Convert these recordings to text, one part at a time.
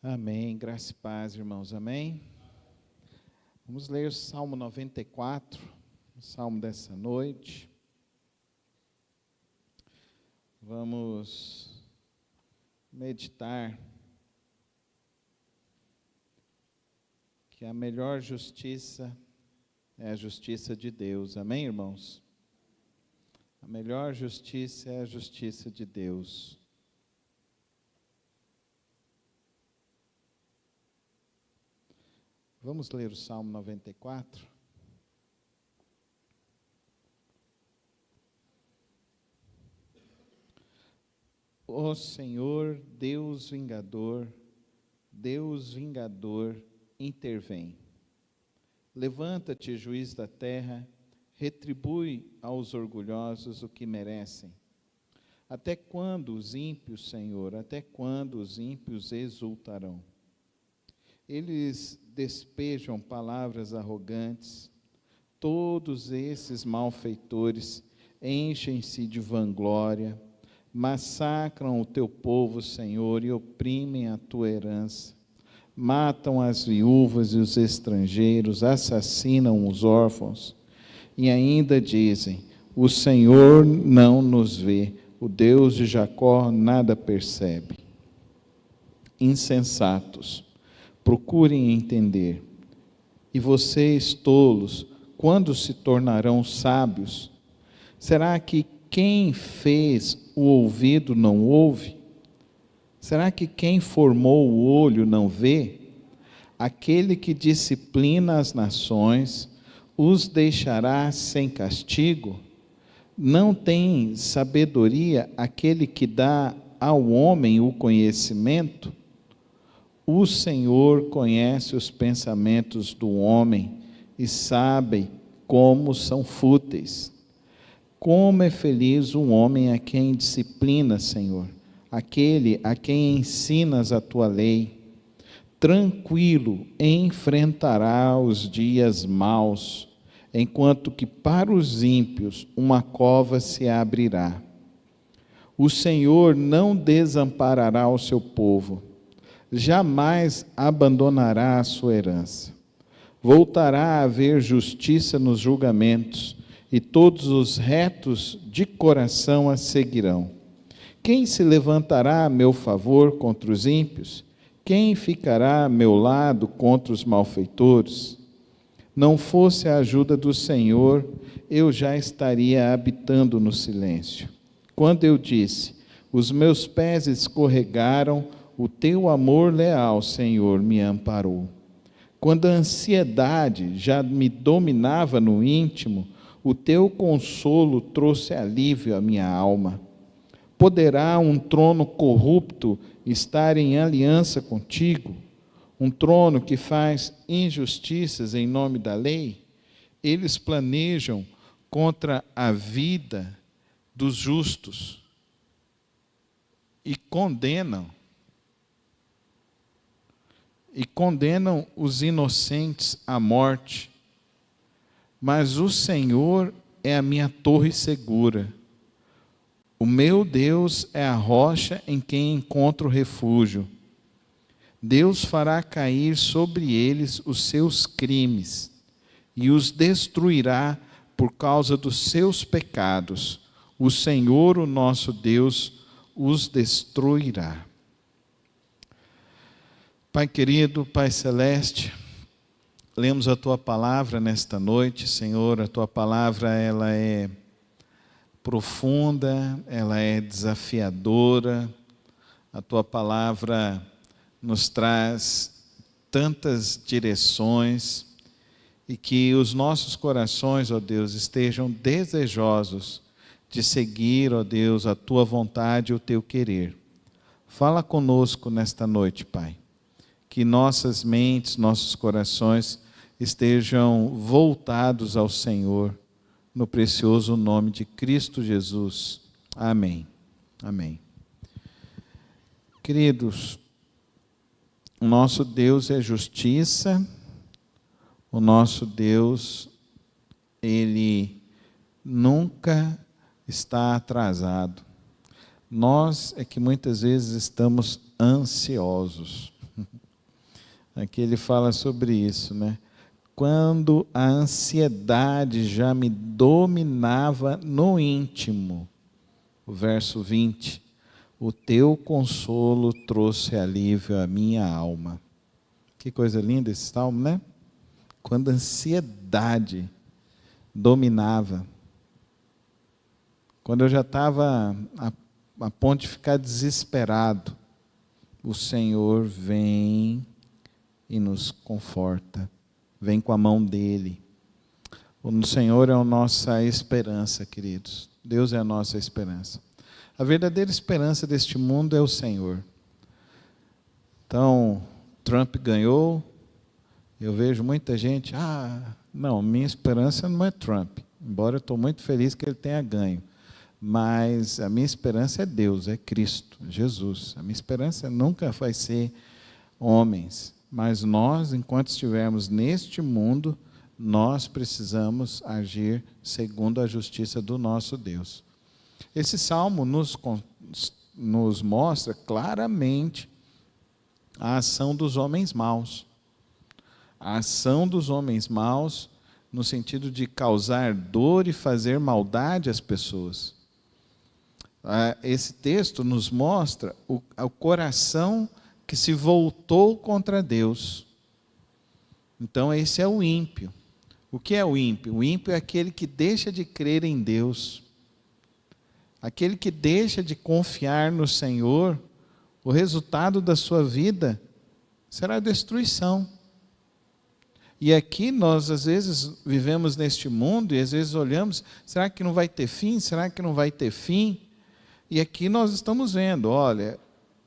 Amém. Graça e paz, irmãos. Amém. Vamos ler o Salmo 94, o Salmo dessa noite. Vamos meditar que a melhor justiça é a justiça de Deus. Amém, irmãos? A melhor justiça é a justiça de Deus. Vamos ler o Salmo 94? Ó Senhor, Deus vingador, intervém. Levanta-te, juiz da terra, retribui aos orgulhosos o que merecem. Até quando os ímpios, Senhor, até quando os ímpios exultarão? Eles despejam palavras arrogantes. Todos esses malfeitores enchem-se de vanglória, massacram o teu povo, Senhor, e oprimem a tua herança. Matam as viúvas e os estrangeiros, assassinam os órfãos. E ainda dizem: o Senhor não nos vê, o Deus de Jacó nada percebe. Insensatos, procurem entender. E vocês, tolos, quando se tornarão sábios? Será que quem fez o ouvido não ouve? Será que quem formou o olho não vê? Aquele que disciplina as nações, os deixará sem castigo? Não tem sabedoria aquele que dá ao homem o conhecimento? O Senhor conhece os pensamentos do homem e sabe como são fúteis. Como é feliz um homem a quem disciplina, Senhor, aquele a quem ensinas a tua lei. Tranquilo enfrentará os dias maus, enquanto que para os ímpios uma cova se abrirá. O Senhor não desamparará o seu povo, jamais abandonará a sua herança. Voltará a haver justiça nos julgamentos, e todos os retos de coração a seguirão. Quem se levantará a meu favor contra os ímpios? Quem ficará a meu lado contra os malfeitores? Não fosse a ajuda do Senhor, eu já estaria habitando no silêncio. Quando eu disse: os meus pés escorregaram, o teu amor leal, Senhor, me amparou. Quando a ansiedade já me dominava no íntimo, o teu consolo trouxe alívio à minha alma. Poderá um trono corrupto estar em aliança contigo? Um trono que faz injustiças em nome da lei? Eles planejam contra a vida dos justos e condenam os inocentes à morte. Mas o Senhor é a minha torre segura. O meu Deus é a rocha em quem encontro refúgio. Deus fará cair sobre eles os seus crimes e os destruirá por causa dos seus pecados. O Senhor, o nosso Deus, os destruirá. Pai querido, Pai celeste, lemos a Tua palavra nesta noite, Senhor. A Tua palavra, ela é profunda, ela é desafiadora. A Tua palavra nos traz tantas direções e que os nossos corações, ó Deus, estejam desejosos de seguir, ó Deus, a Tua vontade e o Teu querer. Fala conosco nesta noite, Pai. Que nossas mentes, nossos corações estejam voltados ao Senhor, no precioso nome de Cristo Jesus. Amém. Amém. Queridos, o nosso Deus é justiça, o nosso Deus, Ele nunca está atrasado. Nós é que muitas vezes estamos ansiosos. Aqui ele fala sobre isso, né? Quando a ansiedade já me dominava no íntimo. O verso 20. O teu consolo trouxe alívio à minha alma. Que coisa linda esse salmo, né? Quando a ansiedade dominava. Quando eu já estava a ponto de ficar desesperado, o Senhor vem e nos conforta. Vem com a mão dele. O Senhor é a nossa esperança, queridos. Deus é a nossa esperança. A verdadeira esperança deste mundo é o Senhor. Então, Trump ganhou. Eu vejo muita gente, não, minha esperança não é Trump. Embora eu estou muito feliz que ele tenha ganho. Mas a minha esperança é Deus, é Cristo, Jesus. A minha esperança nunca vai ser homens. Mas nós, enquanto estivermos neste mundo, nós precisamos agir segundo a justiça do nosso Deus. Esse salmo nos mostra claramente a ação dos homens maus. A ação dos homens maus no sentido de causar dor e fazer maldade às pessoas. Esse texto nos mostra o coração que se voltou contra Deus. Então, esse é o ímpio. O que é o ímpio? O ímpio é aquele que deixa de crer em Deus. Aquele que deixa de confiar no Senhor. O resultado da sua vida será destruição. E aqui nós, às vezes, vivemos neste mundo e às vezes olhamos, será que não vai ter fim? Será que não vai ter fim? E aqui nós estamos vendo, olha,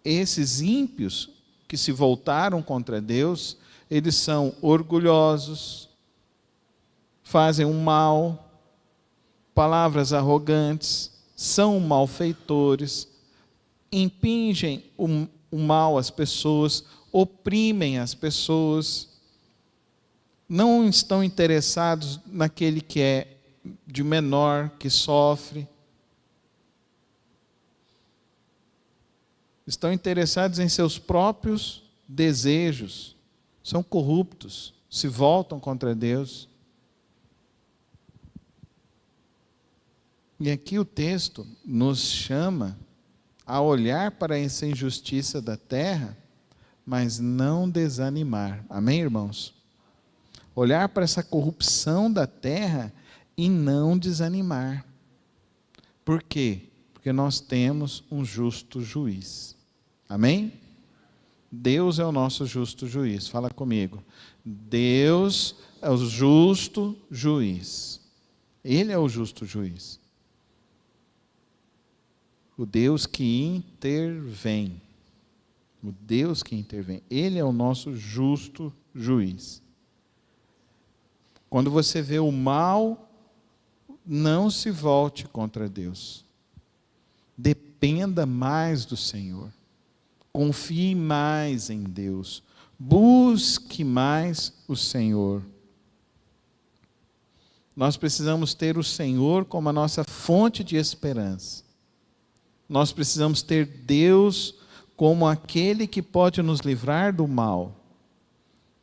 esses ímpios que se voltaram contra Deus, eles são orgulhosos, fazem um mal, palavras arrogantes, são malfeitores, impingem o mal às pessoas, oprimem as pessoas, não estão interessados naquele que é de menor, que sofre. Estão interessados em seus próprios desejos, são corruptos, se voltam contra Deus. E aqui o texto nos chama a olhar para essa injustiça da terra, mas não desanimar. Amém, irmãos? Olhar para essa corrupção da terra e não desanimar. Por quê? Porque nós temos um justo juiz. Amém? Deus é o nosso justo juiz. Fala comigo. Deus é o justo juiz. Ele é o justo juiz. O Deus que intervém. O Deus que intervém. Ele é o nosso justo juiz. Quando você vê o mal, não se volte contra Deus. Dependa mais do Senhor. Confie mais em Deus. Busque mais o Senhor. Nós precisamos ter o Senhor como a nossa fonte de esperança. Nós precisamos ter Deus como aquele que pode nos livrar do mal.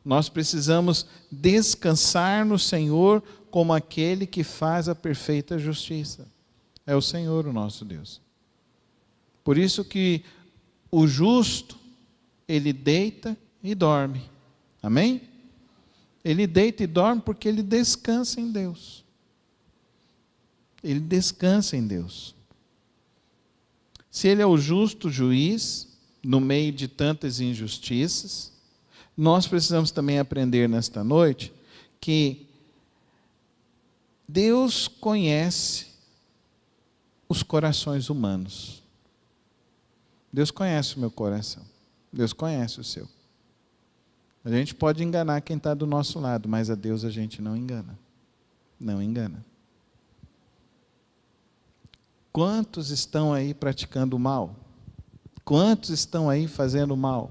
Nós precisamos descansar no Senhor como aquele que faz a perfeita justiça. É o Senhor, o nosso Deus. Por isso que o justo, ele deita e dorme. Amém? Ele deita e dorme porque ele descansa em Deus. Ele descansa em Deus. Se ele é o justo juiz, no meio de tantas injustiças, nós precisamos também aprender nesta noite que Deus conhece os corações humanos. Deus conhece o meu coração. Deus conhece o seu. A gente pode enganar quem está do nosso lado, mas a Deus a gente não engana. Não engana. Quantos estão aí praticando o mal? Quantos estão aí fazendo mal?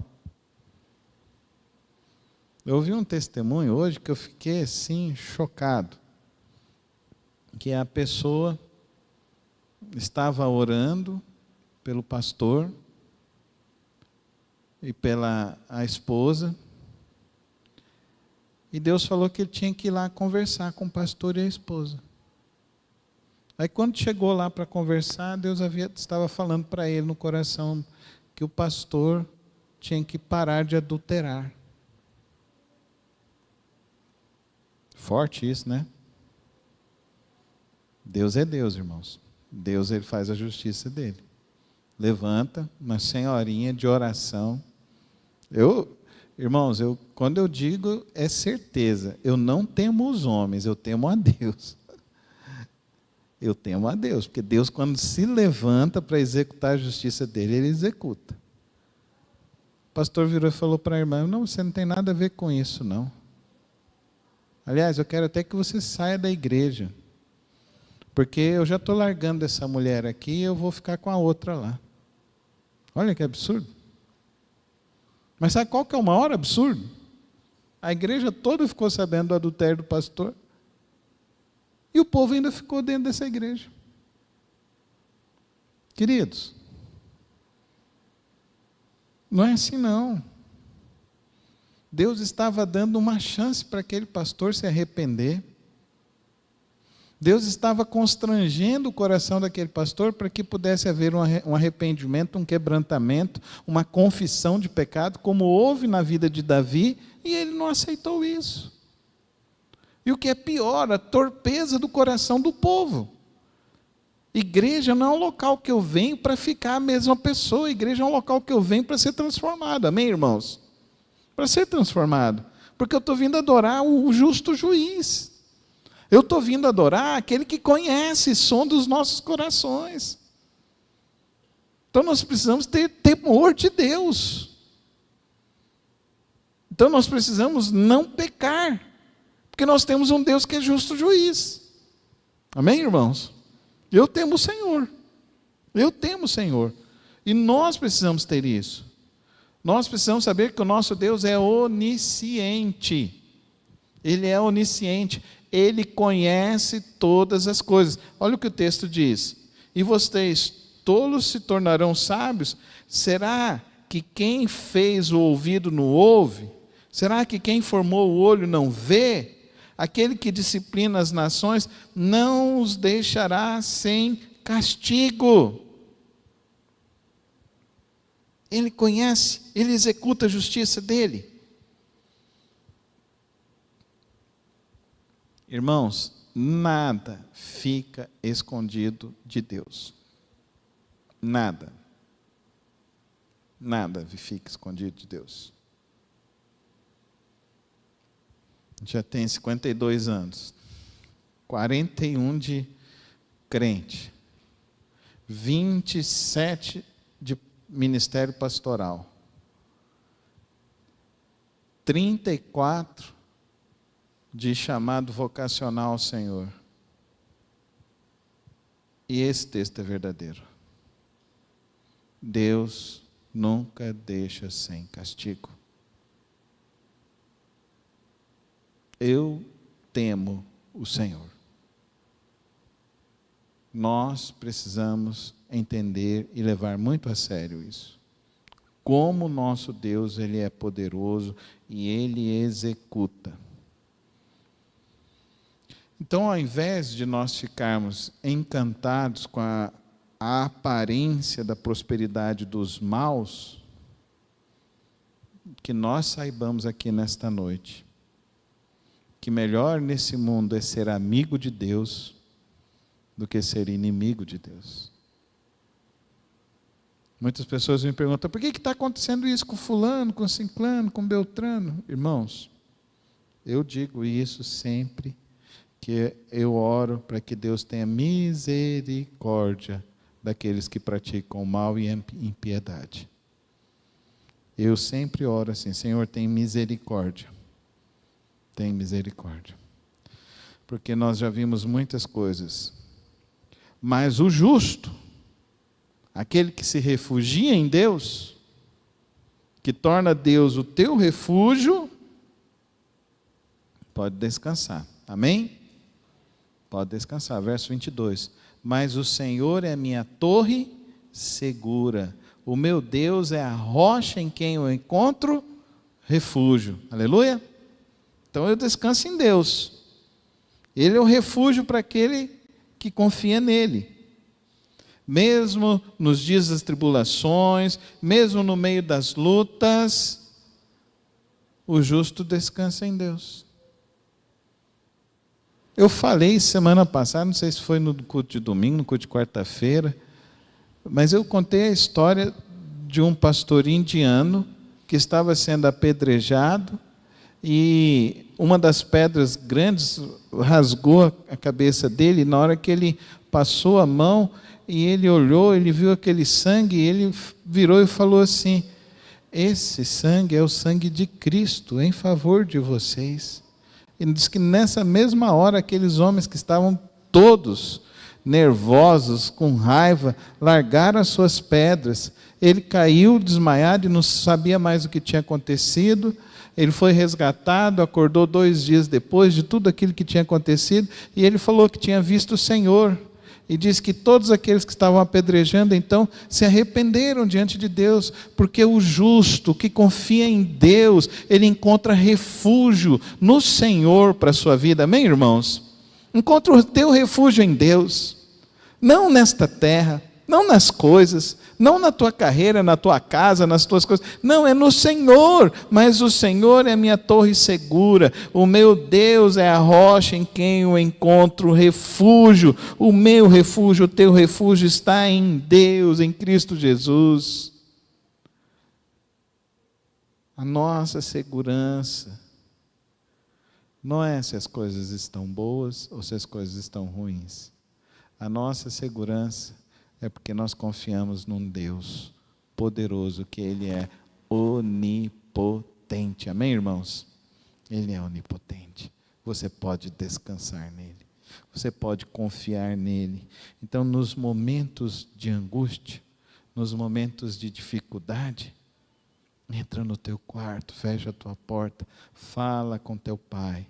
Eu ouvi um testemunho hoje que eu fiquei assim chocado. Que a pessoa estava orando pelo pastor e pela a esposa, E Deus falou que ele tinha que ir lá conversar com o pastor e a esposa. Aí quando chegou lá para conversar, Deus estava falando para ele no coração que o pastor tinha que parar de adulterar. Forte isso, né? Deus é Deus, irmãos. Deus, ele faz a justiça dele. Levanta uma senhorinha de oração. Irmãos, quando eu digo, é certeza. Eu não temo os homens, eu temo a Deus. Eu temo a Deus, porque Deus, quando se levanta para executar a justiça dele, ele executa. O pastor virou e falou para a irmã: não, você não tem nada a ver com isso, não. Aliás, eu quero até que você saia da igreja, porque eu já estou largando essa mulher aqui e eu vou ficar com a outra lá. Olha que absurdo. Mas sabe qual que é o maior absurdo? A igreja toda ficou sabendo do adultério do pastor, e o povo ainda ficou dentro dessa igreja. Queridos, não é assim não. Deus estava dando uma chance para aquele pastor se arrepender. Deus estava constrangendo o coração daquele pastor para que pudesse haver um arrependimento, um quebrantamento, uma confissão de pecado, como houve na vida de Davi, e ele não aceitou isso. E o que é pior, a torpeza do coração do povo. Igreja não é um local que eu venho para ficar a mesma pessoa. Igreja é um local que eu venho para ser transformado. Amém, irmãos? Para ser transformado. Porque eu estou vindo adorar o justo juiz. Eu estou vindo adorar aquele que conhece, som dos nossos corações. Então nós precisamos ter temor de Deus. Então nós precisamos não pecar, porque nós temos um Deus que é justo juiz. Amém, irmãos? Eu temo o Senhor. Eu temo o Senhor. E nós precisamos ter isso. Nós precisamos saber que o nosso Deus é onisciente. Ele é onisciente. Ele conhece todas as coisas. Olha o que o texto diz. E vocês, tolos, se tornarão sábios? Será que quem fez o ouvido não ouve? Será que quem formou o olho não vê? Aquele que disciplina as nações não os deixará sem castigo. Ele conhece, ele executa a justiça dele. Irmãos, nada fica escondido de Deus. Nada. Nada fica escondido de Deus. Já tem 52 anos. 41 de crente. 27 de ministério pastoral. 34 de chamado vocacional ao Senhor. E esse texto é verdadeiro. Deus nunca deixa sem castigo. Eu temo o Senhor. Nós precisamos entender e levar muito a sério isso. Como o nosso Deus, Ele é poderoso e Ele executa. Então, ao invés de nós ficarmos encantados com a aparência da prosperidade dos maus, que nós saibamos aqui nesta noite, que melhor nesse mundo é ser amigo de Deus do que ser inimigo de Deus. Muitas pessoas me perguntam: por que está acontecendo isso com fulano, com ciclano, com beltrano? Irmãos, eu digo isso sempre, que eu oro para que Deus tenha misericórdia daqueles que praticam o mal e impiedade. Eu sempre oro assim: Senhor, tem misericórdia. Tem misericórdia. Porque nós já vimos muitas coisas. Mas o justo, aquele que se refugia em Deus, que torna Deus o teu refúgio, pode descansar. Amém? Pode descansar. Verso 22. Mas o Senhor é a minha torre segura. O meu Deus é a rocha em quem eu encontro refúgio. Aleluia? Então eu descanso em Deus. Ele é o refúgio para aquele que confia nele. Mesmo nos dias das tribulações, mesmo no meio das lutas, o justo descansa em Deus. Eu falei semana passada, não sei se foi no culto de domingo, no culto de quarta-feira, mas eu contei a história de um pastor indiano que estava sendo apedrejado e uma das pedras grandes rasgou a cabeça dele. E na hora que ele passou a mão e ele olhou, ele viu aquele sangue, e ele virou e falou assim: esse sangue é o sangue de Cristo em favor de vocês. Ele diz que nessa mesma hora aqueles homens que estavam todos nervosos, com raiva, largaram as suas pedras. Ele caiu desmaiado e não sabia mais o que tinha acontecido. Ele foi resgatado, acordou 2 dias depois de tudo aquilo que tinha acontecido, e ele falou que tinha visto o Senhor. E diz que todos aqueles que estavam apedrejando, então, se arrependeram diante de Deus, porque o justo que confia em Deus, ele encontra refúgio no Senhor para a sua vida. Amém, irmãos? Encontra o teu refúgio em Deus, não nesta terra, não nas coisas, não na tua carreira, na tua casa, nas tuas coisas, não, é no Senhor. Mas o Senhor é a minha torre segura, o meu Deus é a rocha em quem eu encontro refúgio. O meu refúgio, o teu refúgio está em Deus, em Cristo Jesus. A nossa segurança não é se as coisas estão boas ou se as coisas estão ruins. A nossa segurança é porque nós confiamos num Deus poderoso, que Ele é onipotente. Amém, irmãos? Ele é onipotente. Você pode descansar nele. Você pode confiar nele. Então, nos momentos de angústia, nos momentos de dificuldade, entra no teu quarto, fecha a tua porta, fala com teu pai.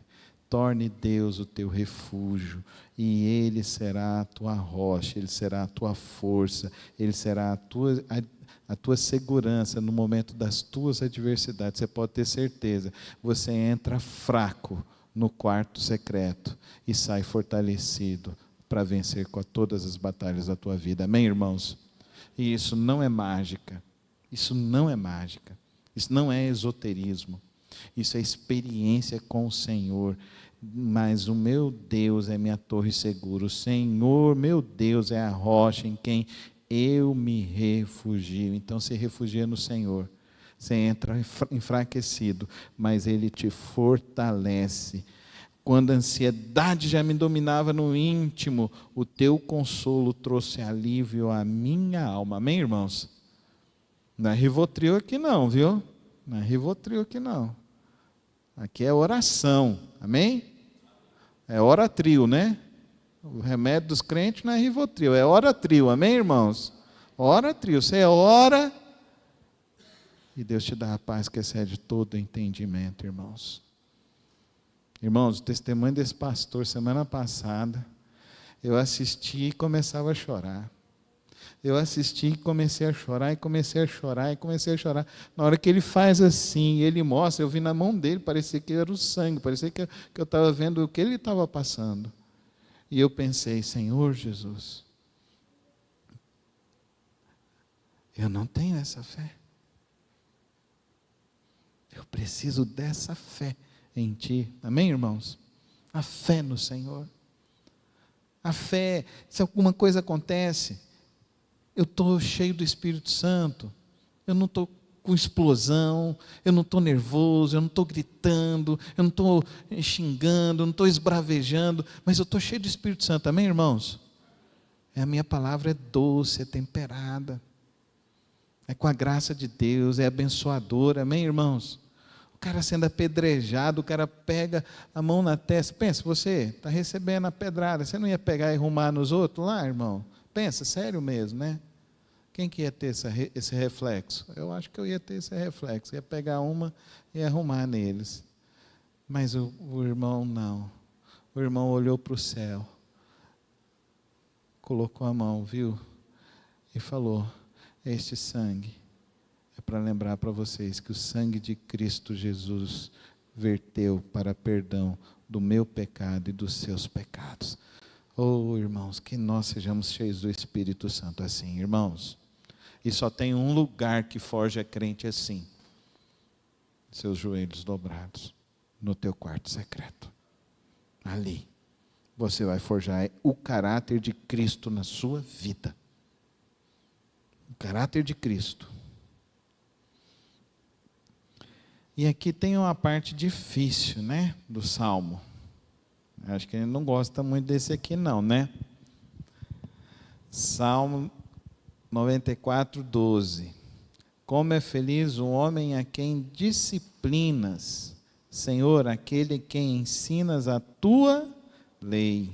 Torne Deus o teu refúgio, e Ele será a tua rocha, Ele será a tua força, Ele será a tua segurança no momento das tuas adversidades. Você pode ter certeza, você entra fraco no quarto secreto e sai fortalecido para vencer com todas as batalhas da tua vida. Amém, irmãos? E isso não é mágica, isso não é mágica, isso não é esoterismo. Isso é experiência com o Senhor. Mas o meu Deus é minha torre segura. O Senhor, meu Deus, é a rocha em quem eu me refugio. Então se refugia no Senhor. Você entra enfraquecido, mas Ele te fortalece. Quando a ansiedade já me dominava no íntimo, o teu consolo trouxe alívio à minha alma. Amém, irmãos? Não é Rivotril aqui não, viu? Não é Rivotril aqui não. Aqui é oração, amém? É Oratril, né? O remédio dos crentes não é Rivotril, é Oratril, amém, irmãos? Oratril, você ora e Deus te dá a paz que excede todo entendimento, irmãos. Irmãos, o testemunho desse pastor, semana passada, eu assisti e começava a chorar. Eu assisti e comecei a chorar, e comecei a chorar, e comecei a chorar. Na hora que ele faz assim, ele mostra, eu vi na mão dele, parecia que era o sangue, parecia que eu estava vendo o que ele estava passando. E eu pensei, Senhor Jesus, eu não tenho essa fé. Eu preciso dessa fé em Ti. Amém, irmãos? A fé no Senhor. A fé, se alguma coisa acontece, eu estou cheio do Espírito Santo, eu não estou com explosão, eu não estou nervoso, eu não estou gritando, eu não estou xingando, eu não estou esbravejando, mas eu estou cheio do Espírito Santo, amém, irmãos? A minha palavra é doce, é temperada, é com a graça de Deus, é abençoadora, amém, irmãos? O cara sendo apedrejado, o cara pega a mão na testa, pensa, você está recebendo a pedrada, você não ia pegar e arrumar nos outros lá, irmão? Pensa, sério mesmo, né? Quem que ia ter esse reflexo? Eu acho que eu ia ter esse reflexo, ia pegar uma e arrumar neles. Mas o irmão não. O irmão olhou para o céu, colocou a mão, viu? E falou, este sangue é para lembrar para vocês que o sangue de Cristo Jesus verteu para perdão do meu pecado e dos seus pecados. Oh, irmãos, que nós sejamos cheios do Espírito Santo assim, irmãos. E só tem um lugar que forja crente assim: seus joelhos dobrados, no teu quarto secreto. Ali, você vai forjar o caráter de Cristo na sua vida. O caráter de Cristo. E aqui tem uma parte difícil, né, do Salmo. Acho que ele não gosta muito desse aqui não, né? Salmo 94, 12. Como é feliz o homem a quem disciplinas, Senhor, aquele quem ensinas a tua lei.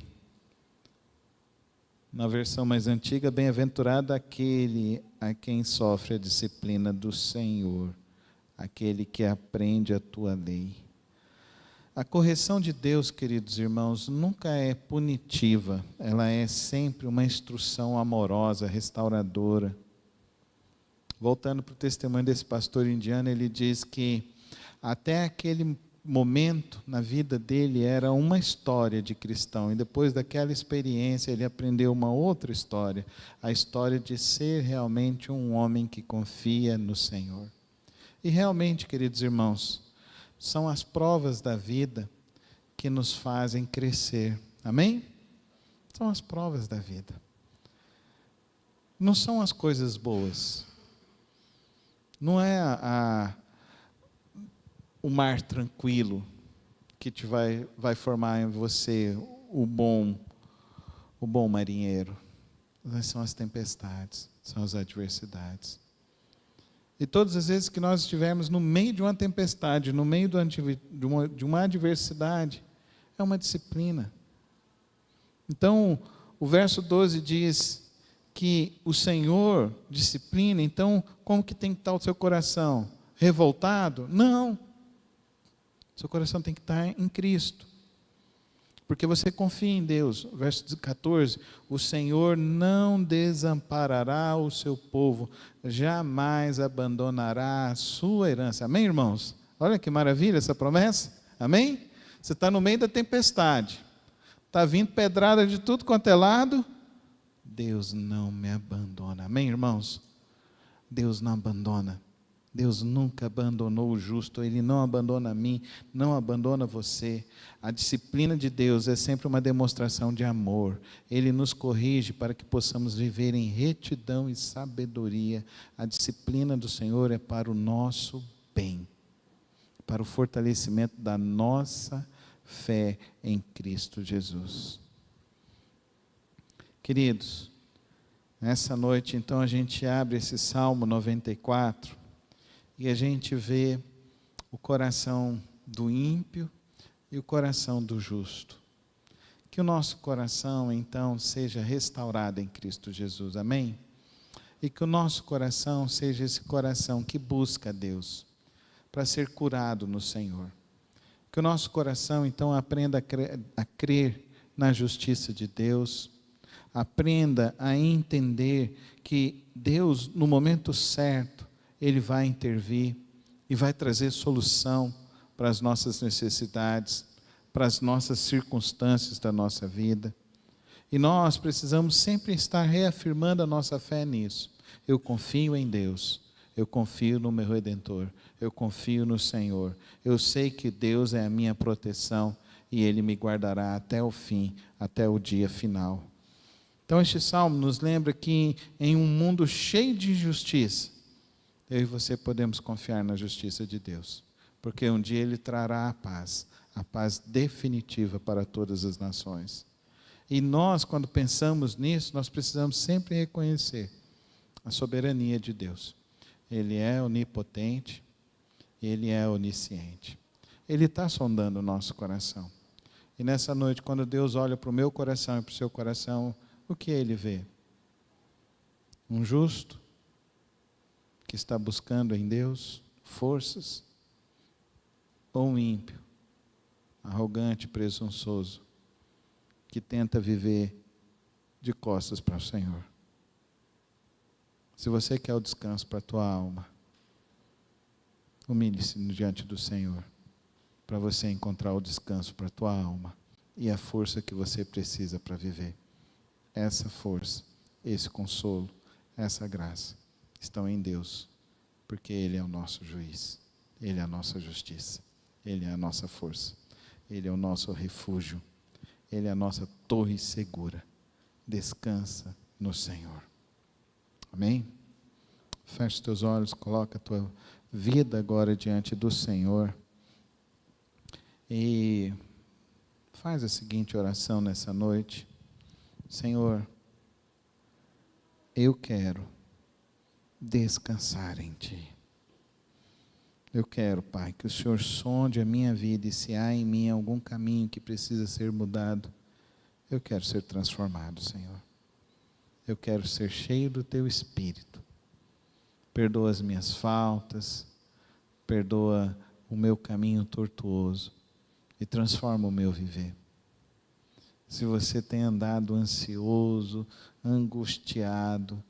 Na versão mais antiga, bem-aventurado aquele a quem sofre a disciplina do Senhor, aquele que aprende a tua lei. A correção de Deus, queridos irmãos, nunca é punitiva, ela é sempre uma instrução amorosa, restauradora. Voltando para o testemunho desse pastor indiano, ele diz que até aquele momento na vida dele era uma história de cristão, e depois daquela experiência ele aprendeu uma outra história, a história de ser realmente um homem que confia no Senhor. E realmente, queridos irmãos, são as provas da vida que nos fazem crescer, amém? São as provas da vida, não são as coisas boas, não é o mar tranquilo que te vai formar em você o bom marinheiro. Mas são as tempestades, são as adversidades. E todas as vezes que nós estivermos no meio de uma tempestade, no meio de uma adversidade, é uma disciplina. Então, o verso 12 diz que o Senhor disciplina. Então, como que tem que estar o seu coração? Revoltado? Não. Seu coração tem que estar em Cristo, porque você confia em Deus. Verso 14, o Senhor não desamparará o seu povo, jamais abandonará a sua herança. Amém, irmãos? Olha que maravilha essa promessa, amém? Você está no meio da tempestade, está vindo pedrada de tudo quanto é lado, Deus não me abandona, amém, irmãos? Deus não abandona. Deus nunca abandonou o justo, Ele não abandona a mim, não abandona você. A disciplina de Deus é sempre uma demonstração de amor. Ele nos corrige para que possamos viver em retidão e sabedoria. A disciplina do Senhor é para o nosso bem, para o fortalecimento da nossa fé em Cristo Jesus. Queridos, nessa noite então a gente abre esse Salmo 94, e a gente vê o coração do ímpio e o coração do justo. Que o nosso coração, então, seja restaurado em Cristo Jesus, amém? E que o nosso coração seja esse coração que busca Deus, para ser curado no Senhor. Que o nosso coração, então, aprenda a crer na justiça de Deus, aprenda a entender que Deus, no momento certo, Ele vai intervir e vai trazer solução para as nossas necessidades, para as nossas circunstâncias da nossa vida. E nós precisamos sempre estar reafirmando a nossa fé nisso. Eu confio em Deus, eu confio no meu Redentor, eu confio no Senhor. Eu sei que Deus é a minha proteção e Ele me guardará até o fim, até o dia final. Então este salmo nos lembra que em um mundo cheio de injustiça, eu e você podemos confiar na justiça de Deus, porque um dia Ele trará a paz definitiva para todas as nações. E nós, quando pensamos nisso, nós precisamos sempre reconhecer a soberania de Deus. Ele é onipotente, Ele é onisciente. Ele está sondando o nosso coração. E nessa noite, quando Deus olha para o meu coração e para o seu coração, o que Ele vê? Um justo, que está buscando em Deus forças, ou um ímpio, arrogante, presunçoso, que tenta viver de costas para o Senhor? Se você quer o descanso para a tua alma, humilhe-se diante do Senhor. para você encontrar o descanso para a tua alma e a força que você precisa para viver. Essa força, esse consolo, essa graça estão em Deus, porque Ele é o nosso juiz, Ele é a nossa justiça, Ele é a nossa força, Ele é o nosso refúgio, Ele é a nossa torre segura. Descansa no Senhor. Amém? Feche os teus olhos, coloca a tua vida agora diante do Senhor e faz a seguinte oração nessa noite: Senhor, eu quero descansar em Ti. Eu quero, Pai, que o Senhor sonde a minha vida e se há em mim algum caminho que precisa ser mudado, eu quero ser transformado, Senhor. Eu quero ser cheio do Teu Espírito. Perdoa as minhas faltas, perdoa o meu caminho tortuoso e transforma o meu viver. Se você tem andado ansioso, angustiado,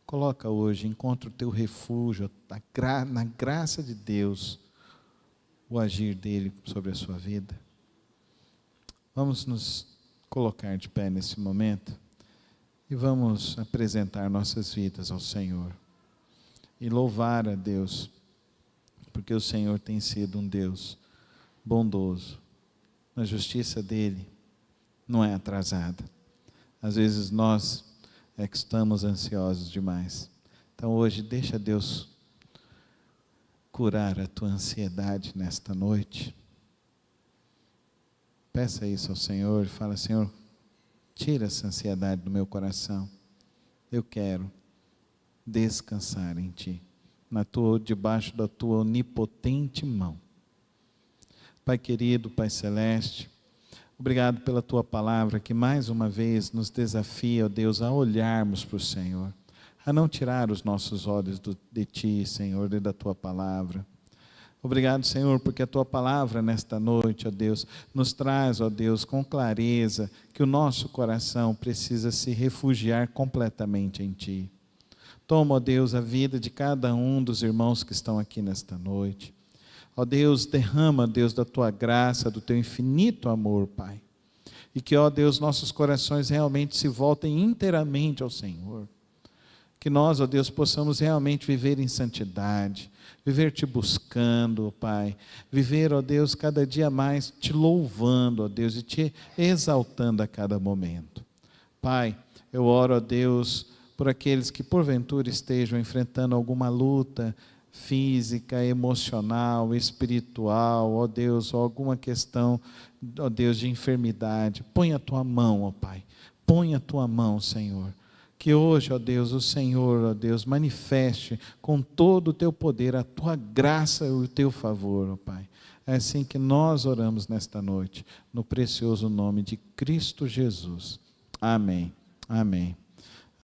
coloca hoje, encontra o teu refúgio, na graça de Deus, o agir dele sobre a sua vida. Vamos nos colocar de pé nesse momento e vamos apresentar nossas vidas ao Senhor e louvar a Deus, porque o Senhor tem sido um Deus bondoso. A justiça dele não é atrasada. Às vezes nós é que estamos ansiosos demais. Então hoje deixa Deus curar a tua ansiedade nesta noite. Peça isso ao Senhor e fala: Senhor, tira essa ansiedade do meu coração. Eu quero descansar em Ti, debaixo da Tua onipotente mão. Pai querido, Pai celeste, obrigado pela Tua palavra que mais uma vez nos desafia, ó Deus, a olharmos para o Senhor, a não tirar os nossos olhos de Ti, Senhor, e da Tua palavra. Obrigado, Senhor, porque a Tua palavra nesta noite, ó Deus, nos traz, ó Deus, com clareza que o nosso coração precisa se refugiar completamente em Ti. Toma, ó Deus, a vida de cada um dos irmãos que estão aqui nesta noite. Ó Deus, derrama, Deus, da Tua graça, do Teu infinito amor, Pai. E que, ó Deus, nossos corações realmente se voltem inteiramente ao Senhor. Que nós, ó Deus, possamos realmente viver em santidade, viver Te buscando, ó Pai. Viver, ó Deus, cada dia mais Te louvando, ó Deus, e Te exaltando a cada momento. Pai, eu oro, ó Deus, por aqueles que porventura estejam enfrentando alguma luta física, emocional, espiritual, ó Deus, ou alguma questão, ó Deus, de enfermidade. Põe a Tua mão, ó Pai, põe a Tua mão, Senhor. Que hoje, ó Deus, o Senhor, ó Deus, manifeste com todo o Teu poder a Tua graça e o Teu favor, ó Pai. É assim que nós oramos nesta noite, no precioso nome de Cristo Jesus. Amém. Amém.